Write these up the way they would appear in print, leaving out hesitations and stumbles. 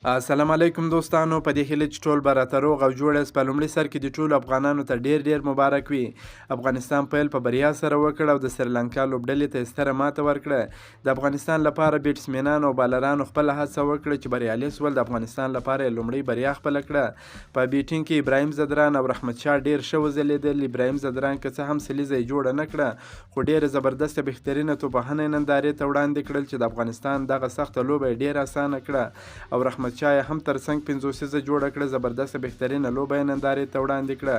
السلام علیکم دوستانو، په دې هیله چې ټول به راته روغ او جوړ یاست. په لومړي سر کې د ټولو افغانانو ته ډیر مبارک وي. افغانستان پیل په بریا سره وکړ او د سریلانکا لوبډلې ته یې ستره ماته ورکړه. د افغانستان لپاره بیټسمینانو او بالرانو خپله هڅه وکړه چې بریالي سول. د افغانستان لپاره یې لومړۍ بریا خپله کړه. په بیټینګ کې ابراهیم ځدران او رحمت شاه ډیر ښه وځلېدل. ابراهیم ځدران که څه هم سلیزه یې جوړه نه کړه، خو ډیره زبردسته بهترینه توپخانه یې نندارې ته وړاندې کړل چې د افغانستان دغه سخته لوبه یې ډیره اسانه کړه. او رحمت شاه هم ترڅنګ 50 جوړه کړه، زبردسته بهترینه لوبه یې نندارې ته وړاندې کړه.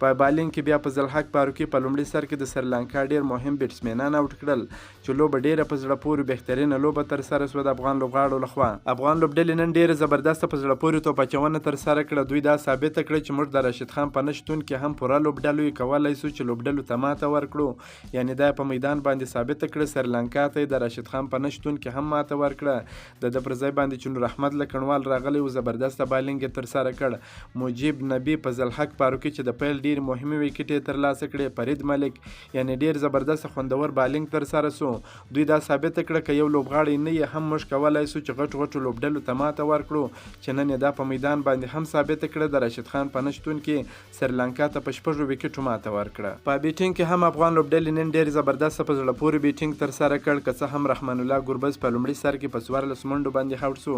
په بالینګ کې بیا په ضلحق فاروقي په لومړي سر کې د سریلانکا ډیر مهم بیټسمینان اوټ کړل چې لوبه ډیره په زړه پورې بهترینه لوبه ترسره شوه د افغان لوبغاړو لخوا. افغان لوبډلې نن ډیره زبردسته په زړه پورې توپ اچونه ترسره کړه. دوی دا ثابته کړه چې موږ د راشد خان په نشتون کې هم پوره لوبډلو کولی سو چې لوبډلو ته ماته ورکړو. یعنې دا په میدان باندې ثابته کړه. سریلانکا ته د راشد خان په نشتون کې هم ماته ورکړه. د ده پر ځای باندې چې نور احمد لکنوال راغلی و، زبردسته بالینګ یې ترسره کړ. مجیب نبی په ضلحق فاروقي چې د پیل ډیر مهمې وکټې یې ترلاسه کړې. فرید ملک یعنې ډیر زبردسته خوندور بالینګ ترسره سو. دوی دا ثابته کړه که یو لوبغاړی نه یې هم موږ کولی سو چې غټو لوبډلو ته ماته ورکړو، چې نن یې دا په میدان باندې هم ثابته کړه. د راشد خان په نشتون کې سریلانکا ته په 6 وکټو ماته ورکړه. په بیټینګ کې هم افغان لوبډلې نن ډیر زبردسته په زړه پورې بیټینګ ترسره کړ. که څه هم رحمان الله ګربز په لومړي سر کې په 14 منډو باندې هاوټ سو.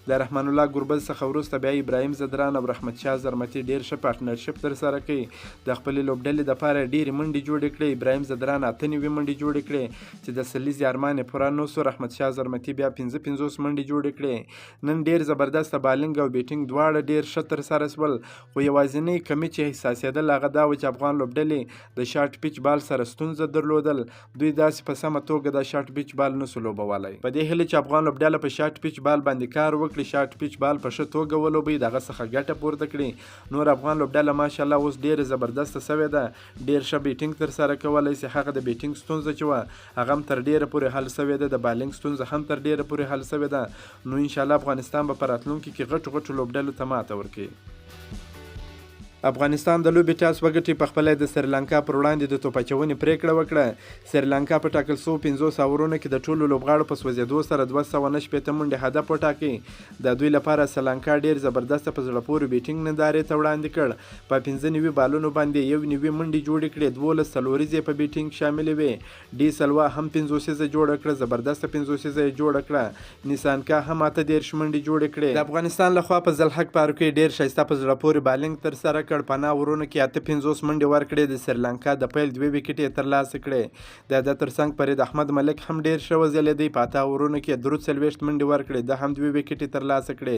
د رحمان الله ګربز څخه وروسته بیا ابراهیم ځدران او رحمت شاه زرمتي ډیر ښه پارټنرشپ ترسره کوي. د خپلې لوبډلې دپاره ډیرې منډې جوړې کړې. ابراهیم ځدران 98 منډې جوړې کړې چې د سلیزې ارمان یې پوره نه سو. رحمت شاه زرمتي بیا 55 منډې جوړې کړې. نن ډیر زبردسته بالینګ او بیټینګ دواړه ډیر ښه ترسره سول. خو یوازینۍ کمی چې احساسېدل هغه دا و چې افغان لوبډلې د شارټ پیچ بال سره ستونزه درلودل. دوی داسې په سمه توګه د شارټ پیچ بال نسو لوبولی. په دې هیله چې افغان لوبډله په شارټ پیچ بال باندې کار وکړي، شارټ پیچ بال په ښه توګه ولوبوي، دغه څخه ګټه پورته کړي. نور افغان لوبډله ماشاءالله اوس ډیره زبردسته سوې ده، ډیر ښه بیټینګ ترسره کولی سي. هغه د بیټینګ ستونزه چې وه هغه هم تر ډیره پورې حل سوې ده. د بالینګ ستونزه هم تر ډیره پورې حل سوې ده. نو انشاءالله افغانستان به په راتلونکي کې غټو لوبډلو ته ماته ورکوي. افغانستان د لوبې ټاس وګټي، په خپله د سریلانکا پر وړاندې د توپ اچونې پریکړه وکړه. سریلانکا په ټاکل سوو 50 اورونو کې د ټولو لوبغاړو په سوځېدو سره 269 منډې هدف وټاکي. د دوی لپاره سریلانکا ډیر زبردسته په زړه پورې بیټینګ نندارې ته وړاندې کړ. په 95 بالونو باندې 91 منډې جوړې کړې. 12 څلوریزې په بیټینګ شاملې وې. ډي سلوا هم 50 جوړه کړه، زبردسته 50 یې جوړه کړه. نیسانکا هم 38 منډې جوړې کړې. د افغانستان لخوا په ضلحق فاروقي ډیر ښایسته په زړه پورې بالینګ ترسره کړ. په 9 اورونو کې 58 منډې ورکړې. د سریلانکا د پیل 2 وکټې یې ترلاسه کړې. د ده ترڅنګ فرید احمد ملک هم ډیر ښه وځلېدی. په 8 اورونو کې 43 منډې ورکړې، ده هم 2 وکټې ترلاسه کړې.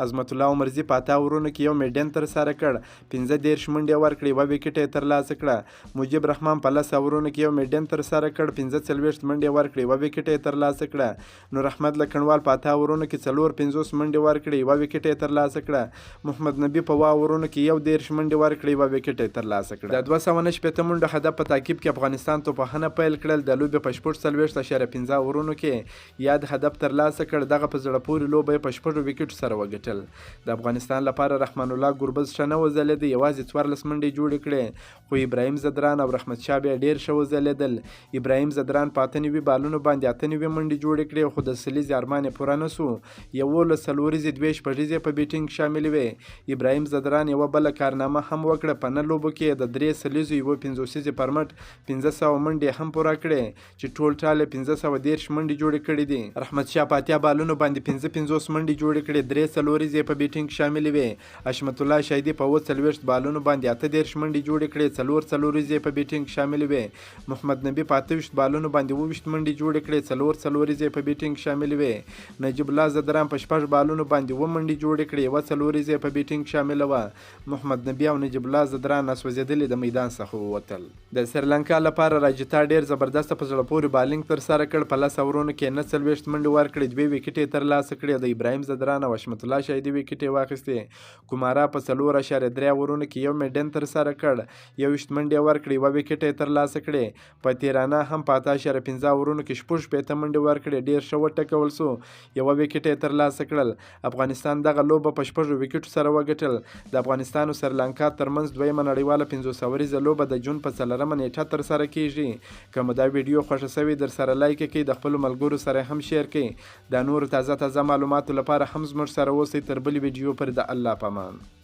عظمت الله عمرزي په 8 اورونو کې یو میډن ترسره کړ، 15 منډې ورکړې، 1 وکټ یې ترلاسه کړه. مجیب رحمان په 10 اورونو کې یو میډن ترسره کړ، 45 منډې ورکړې، 1 وکټ یې ترلاسه کړه. نور احمد لکنوال په 8 اورونو کې 54 منډې ورکړې، 1 وکټ یې ترلاسه کړه. محمد نبی په 10 اورونو کې 11 منډې ورکړې، 1 وکټ یې ترلاسه کړه. د 290 منډو هدف په تعقیب کې افغانستان توپخانه پیل کړل. د لوبې په 40.15 اورونو کې یاد هدف ترلاسه کړ. دغه په زړه پورې لوبه یې په 6 وکټو سره وګټل. د افغانستان لپاره رحمان الله ګربز ښه نه وځلېده، یوازې 14 منډې جوړې کړې. خو ابراهیم ځدران او رحمت شاه بیا ډیر ښه وځلېدل. ابراهیم ځدران په 98 بالونو باندې 98 منډې جوړې کړې، خو د سلیزې ارمان یې پوره نه سو. 11 څلوریزې 2 شپږیزې په بیټینګ شاملې وې. ابراهیم ځدران یوه بله کارنامه هم وکړه. په نه لوبو کې د 3 سلیزو 50 پر مټ 1500 منډې هم پوره کړې، چې ټول ټال 1510 منډې جوړې کړې دي. رحمت شاه په 80 بالونو باندې 55 منډې جوړې کړې، 3 څلوریزې په بیټینګ شاملې وې. حشمت الله شهیدي په 40 بالونو باندې 38 منډې جوړې کړې، 4 څلوریزې په بیټینګ شاملې وې. محمد نبی په 28 بالونو باندې 20 منډې جوړې کړې، 4 څلوریزې په بیټینګ شاملې وې. نجیب الله ځدران په 6 بالونو باندې 2 منډې جوړې کړې، 1 څلوریزې په بیټینګ شامله وه. محمد نبی او نجیب الله ځدران نسوځېدلي د میدان څخه ووتل. د سریلانکا لپاره راجتا ډیر زبردسته په زړه پورې بالینګ ترسره کړ. په 10 اورونو کې 49 منډې ورکړې، 2 وکټې یې ترلاسه کړې. د ابراهیم ځدران او حشمت الله شهیدي وکټې یې واخیستې. کومارا په 4.3 اورونو کې یو میډن ترسره کړ، 21 منډې ورکړې، 1 وکټ یې ترلاسه کړې. په تیرانه هم په 8.15 اورونو کې 16 منډې ورکړې، ډیر ښه وټکول سو، 1 وکټ یې ترلاسه کړل. افغانستان دغه لوبه په 6 وکټو سره وګټل. د افغانستان او سریلانکا سریلانکا ترمنځ دویمه نړیواله 500 ورځه لوبه د جون په 4مه نیټه ترسره کیږي. که مو دا ویډیو خوښه شوې درسره لایک کړئ، د خپلو ملګرو سره هم شیر کړئ. د نورو تازه معلوماتو لپاره هم زموږ سره اوسئ. تر بلې ویډیو پورې د الله په امان.